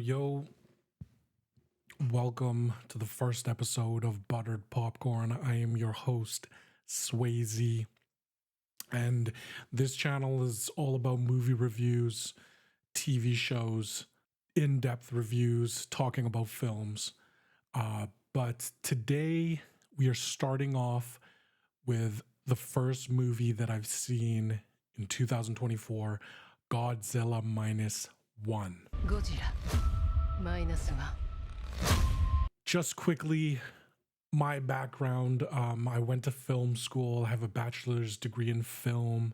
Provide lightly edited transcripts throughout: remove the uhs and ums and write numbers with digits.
Yo, welcome to the first episode of Buttered Popcorn. I am your host, Swayze, and this channel is all about movie reviews, TV shows, in-depth reviews, talking about films. But today we are starting off with the first movie that I've seen in 2024, Godzilla Minus One. Godzilla Minus One. Just quickly, my background, I went to film school. I have a bachelor's degree in film.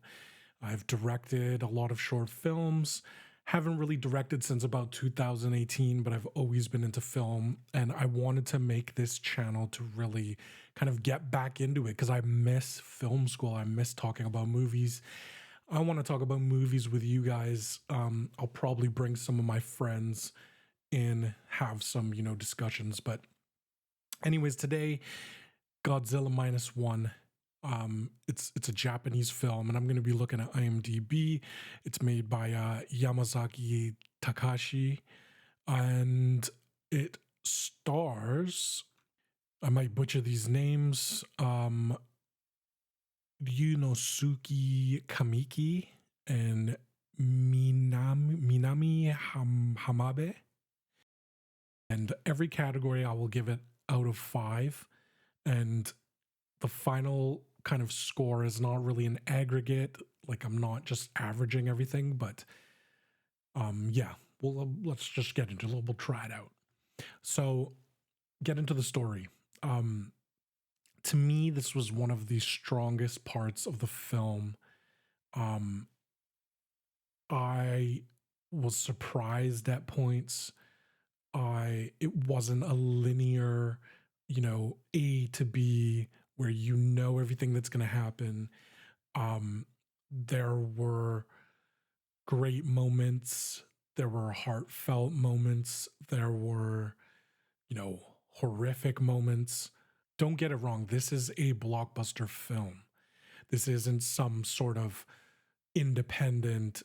I've directed a lot of short films. Haven't really directed since about 2018, but I've always been into film. And I wanted to make this channel to really kind of get back into it because I miss film school. I miss talking about movies. I want to talk about movies with you guys. I'll probably bring some of my friends in, have some, discussions. But anyways, today, Godzilla Minus One. It's a Japanese film, and I'm going to be looking at IMDb. It's made by Yamazaki Takashi, and it stars, I might butcher these names, Yunosuke Kamiki and Minami Hamabe. And every category I will give it out of 5. And the final kind of score is not really an aggregate. Like, I'm not just averaging everything, but yeah, well, let's just get into it. We'll try it out. So get into the story. To me, this was one of the strongest parts of the film. I was surprised at points. It wasn't a linear, A to B where everything that's going to happen. There were great moments. There were heartfelt moments. There were, horrific moments. Don't get it wrong. This is a blockbuster film. This isn't some sort of independent,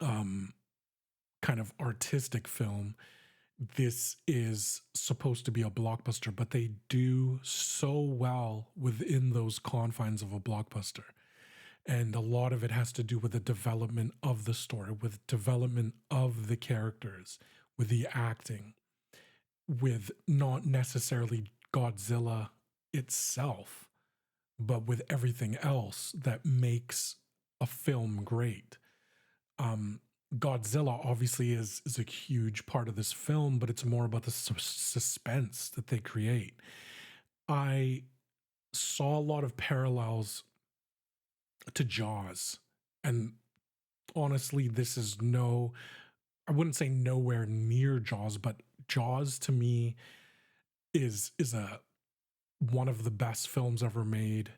kind of artistic film. This is supposed to be a blockbuster, but they do so well within those confines of a blockbuster. And a lot of it has to do with the development of the story, with development of the characters, with the acting, with not necessarily Godzilla itself, but with everything else that makes a film great. Godzilla obviously is a huge part of this film, but it's more about the suspense that they create. I saw a lot of parallels to Jaws, and honestly, this is I wouldn't say nowhere near Jaws, but Jaws to me is one of the best films ever made.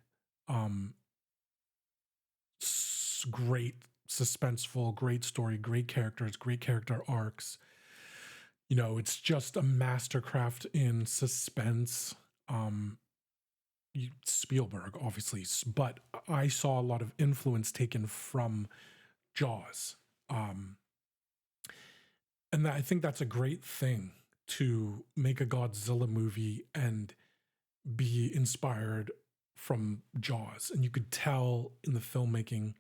Great suspenseful, great story, great characters, great character arcs. It's just a mastercraft in suspense. Spielberg, obviously, but I saw a lot of influence taken from Jaws. And I think that's a great thing, to make a Godzilla movie and be inspired from Jaws. And you could tell in the filmmaking,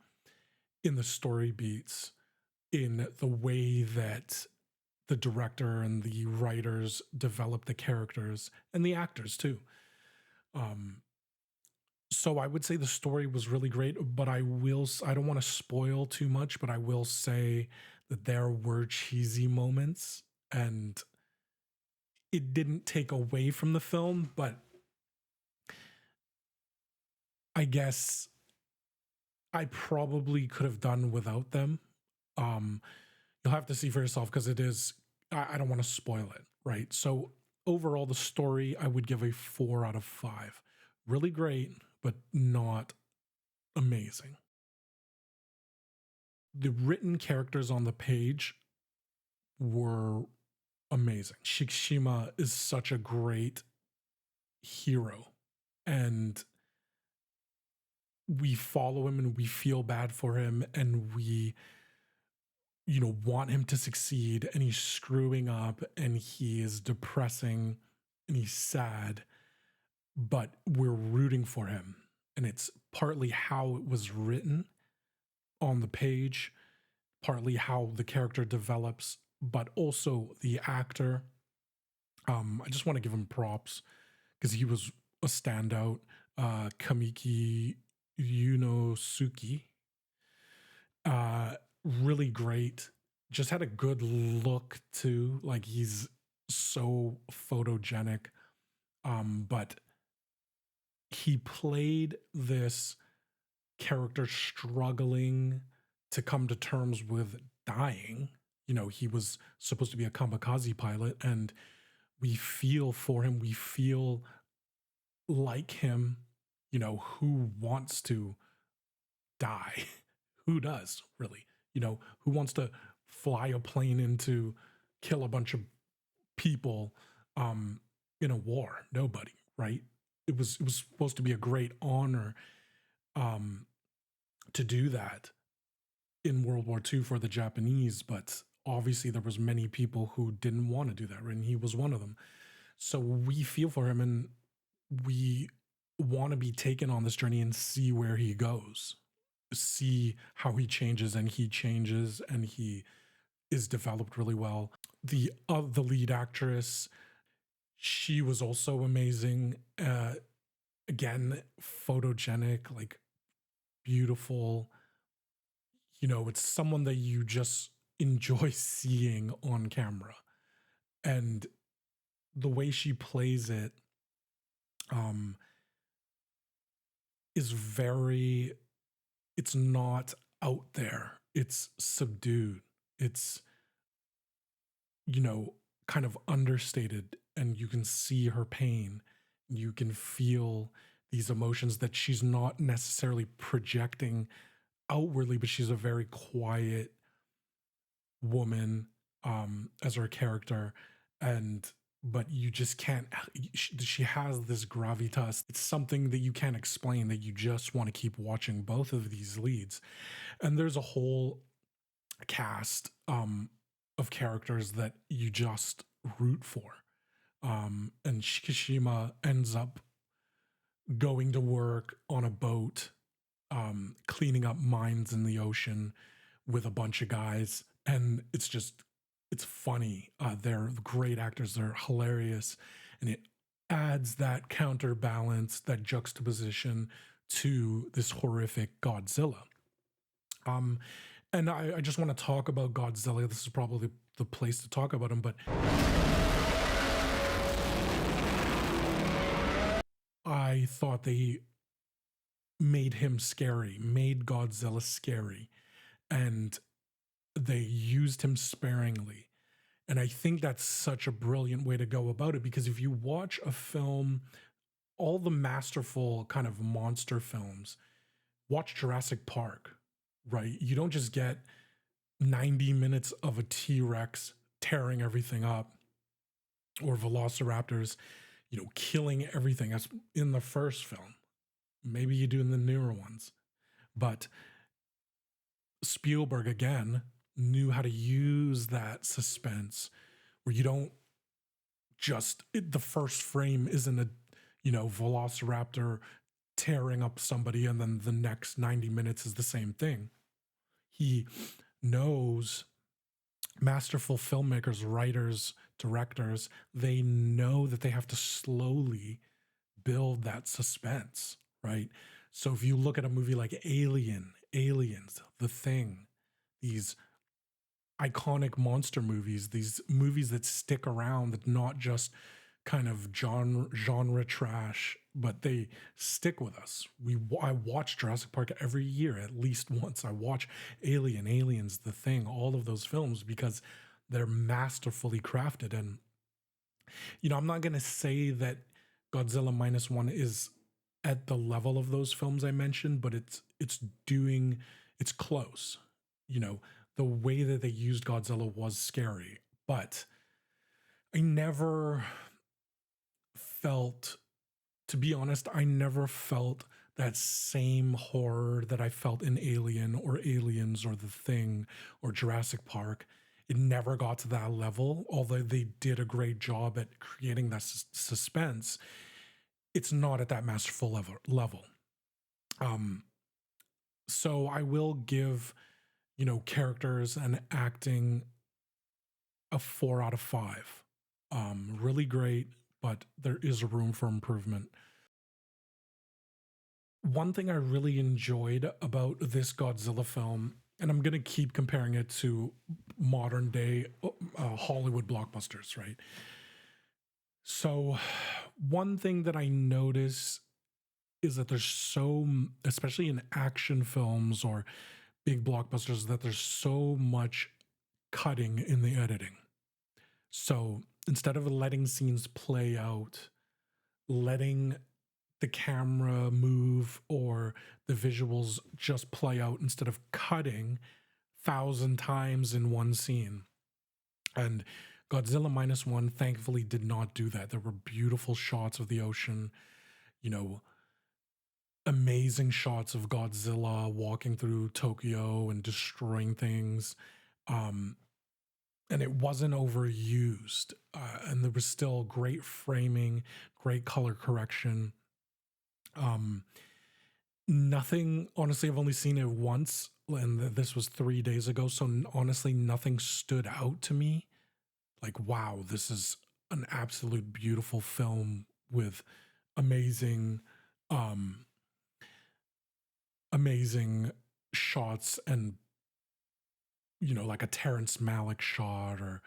in the story beats, in the way that the director and the writers develop the characters and the actors too. So I would say the story was really great, but I don't want to spoil too much, but I will say that there were cheesy moments, and it didn't take away from the film, but I guess I probably could have done without them. You'll have to see for yourself, because it is, I don't want to spoil it, right? So overall, the story, I would give a 4 out of 5. Really great, but not amazing. The written characters on the page were amazing. Shikishima is such a great hero, and we follow him and we feel bad for him, and we want him to succeed, and he's screwing up, and he is depressing, and he's sad, but we're rooting for him. And it's partly how it was written on the page, partly how the character develops, but also the actor. I just want to give him props because he was a standout. Kamiki Yunosuke, really great. Just had a good look too. Like, he's so photogenic. But he played this character struggling to come to terms with dying. He was supposed to be a kamikaze pilot, and we feel for him. We feel like him, who wants to die? Who does, really? Who wants to fly a plane into kill a bunch of people in a war? Nobody, right? It was supposed to be a great honor to do that in World War II for the Japanese, but obviously there was many people who didn't want to do that, right? And he was one of them. So we feel for him, and we want to be taken on this journey and see where he goes, see how he changes, and he is developed really well. The lead actress, she was also amazing. Again, photogenic, like beautiful. It's someone that you just enjoy seeing on camera, and the way she plays it is very, it's not out there, it's subdued, it's kind of understated, and you can see her pain, you can feel these emotions that she's not necessarily projecting outwardly, but she's a very quiet woman as her character. And but you just can't, she has this gravitas. It's something that you can't explain, that you just want to keep watching both of these leads. And there's a whole cast of characters that you just root for. And Shikishima ends up going to work on a boat, cleaning up mines in the ocean with a bunch of guys. And it's funny. They're great actors. They're hilarious. And it adds that counterbalance, that juxtaposition to this horrific Godzilla. And I just want to talk about Godzilla. This is probably the place to talk about him, but I thought they made him scary, made Godzilla scary, and they used him sparingly. And I think that's such a brilliant way to go about it, because if you watch a film, all the masterful kind of monster films, watch Jurassic Park, right? You don't just get 90 minutes of a T-Rex tearing everything up, or velociraptors, killing everything, as in the first film. Maybe you do in the newer ones. But Spielberg, again, knew how to use that suspense where you don't just, the first frame isn't a, velociraptor tearing up somebody, and then the next 90 minutes is the same thing. He knows, masterful filmmakers, writers, directors, they know that they have to slowly build that suspense, right? So if you look at a movie like Aliens, The Thing, these iconic monster movies, these movies that stick around, that not just kind of genre trash, but they stick with us. I watch Jurassic Park every year at least once. I watch Aliens, The Thing, all of those films, because they're masterfully crafted. And I'm not going to say that Godzilla Minus One is at the level of those films I mentioned, but it's close. The way that they used Godzilla was scary, but I never felt, to be honest, I never felt that same horror that I felt in Alien or Aliens or The Thing or Jurassic Park. It never got to that level, although they did a great job at creating that suspense. It's not at that masterful level. Um, so I will give, characters and acting a 4 out of 5. Really great, but there is room for improvement. One thing I really enjoyed about this Godzilla film, and I'm going to keep comparing it to modern day Hollywood blockbusters, right? So, one thing that I notice is that there's especially in action films or big blockbusters, that there's so much cutting in the editing. So, instead of letting scenes play out, letting the camera move or the visuals just play out instead of cutting 1,000 times in one scene. And Godzilla Minus One thankfully did not do that. There were beautiful shots of the ocean, you know, amazing shots of Godzilla walking through Tokyo and destroying things. And it wasn't overused. And there was still great framing, great color correction. Nothing, honestly, I've only seen it once, and this was 3 days ago. So honestly, nothing stood out to me. Like, wow, this is an absolute beautiful film with amazing, um, amazing shots and, like a Terrence Malick shot or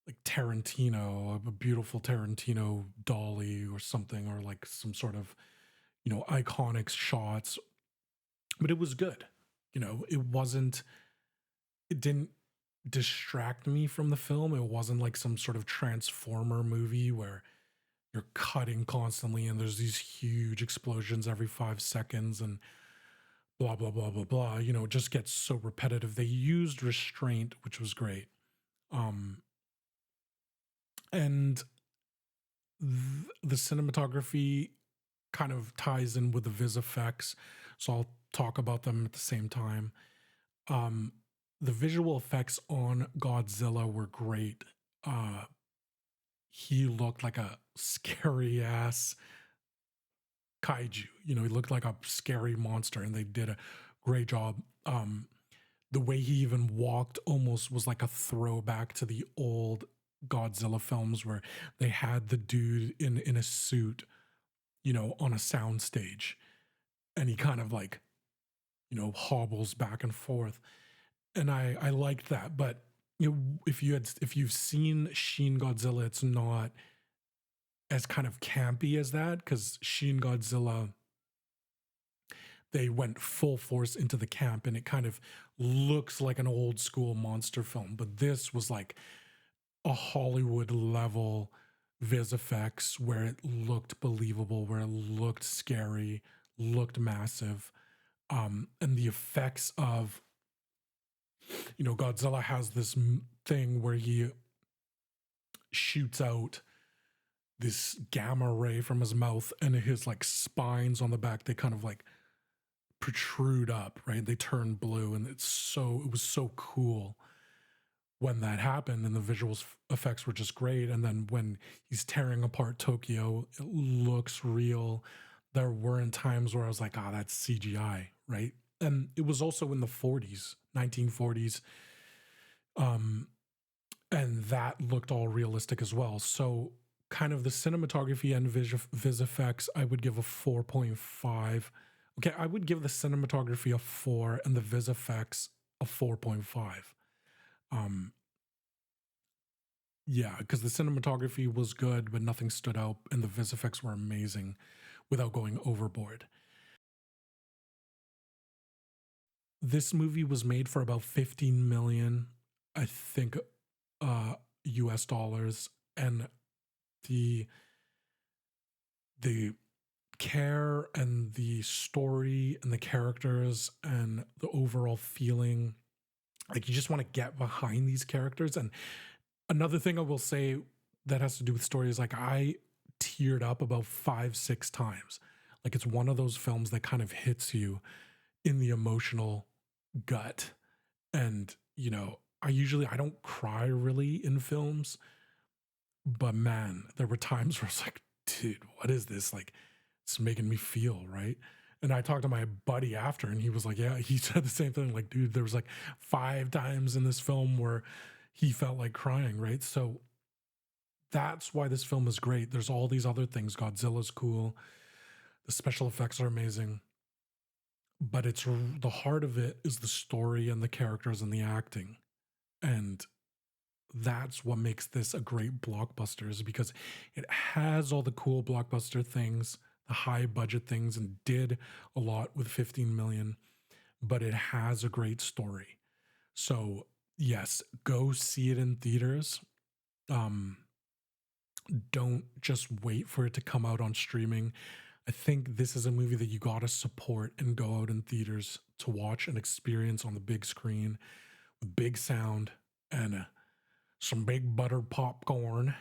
like Tarantino, a beautiful Tarantino dolly or something, or like some sort of, iconic shots. But it was good. It didn't distract me from the film. It wasn't like some sort of Transformer movie where you're cutting constantly and there's these huge explosions every 5 seconds and blah, blah, blah, blah, blah. It just gets so repetitive. They used restraint, which was great. And the cinematography kind of ties in with the vis effects. So I'll talk about them at the same time. The visual effects on Godzilla were great. He looked like a scary ass kaiju. He looked like a scary monster, and they did a great job. The way he even walked almost was like a throwback to the old Godzilla films where they had the dude in a suit, on a sound stage, and he kind of like, hobbles back and forth. And I liked that. But if you've seen Shin Godzilla, it's not as kind of campy as that, because Shin Godzilla, they went full force into the camp and it kind of looks like an old school monster film. But this was like a Hollywood level vis effects where it looked believable, where it looked scary, looked massive. And the effects of, Godzilla has this thing where he shoots out this gamma ray from his mouth, and his like spines on the back, they kind of like protrude up, right? They turn blue, and it was so cool when that happened, and the visual effects were just great. And then when he's tearing apart Tokyo, it looks real. There weren't times where I was like, that's CGI, right? And it was also in the 1940s. And that looked all realistic as well. So kind of the cinematography and vis effects, I would give a 4.5. Okay, I would give the cinematography a 4 and the vis effects a 4.5. Yeah, because the cinematography was good, but nothing stood out, and the vis effects were amazing without going overboard. This movie was made for about 15 million, I think, US dollars, and the care and the story and the characters and the overall feeling, like you just want to get behind these characters. And another thing I will say that has to do with story is like I teared up about 5-6 times. Like it's one of those films that kind of hits you in the emotional gut. And, I don't cry really in films, but man, there were times where I was like, dude, what is this? Like, it's making me feel, right? And I talked to my buddy after, and he was like, yeah, he said the same thing. Like, dude, there was like 5 times in this film where he felt like crying, right? So that's why this film is great. There's all these other things. Godzilla's cool. The special effects are amazing. But the heart of it is the story and the characters and the acting. And that's what makes this a great blockbuster, is because it has all the cool blockbuster things, the high budget things, and did a lot with 15 million, but it has a great story. So yes, go see it in theaters. Um, don't just wait for it to come out on streaming. I think this is a movie that you gotta support and go out in theaters to watch and experience on the big screen with big sound and some big buttered popcorn.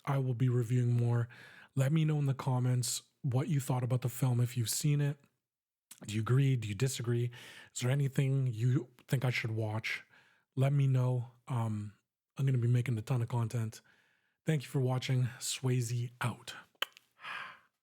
I will be reviewing more. Let me know in the comments what you thought about the film if you've seen it. Do you agree? Do you disagree? Is there anything you think I should watch? Let me know. I'm going to be making a ton of content. Thank you for watching. Swayze out.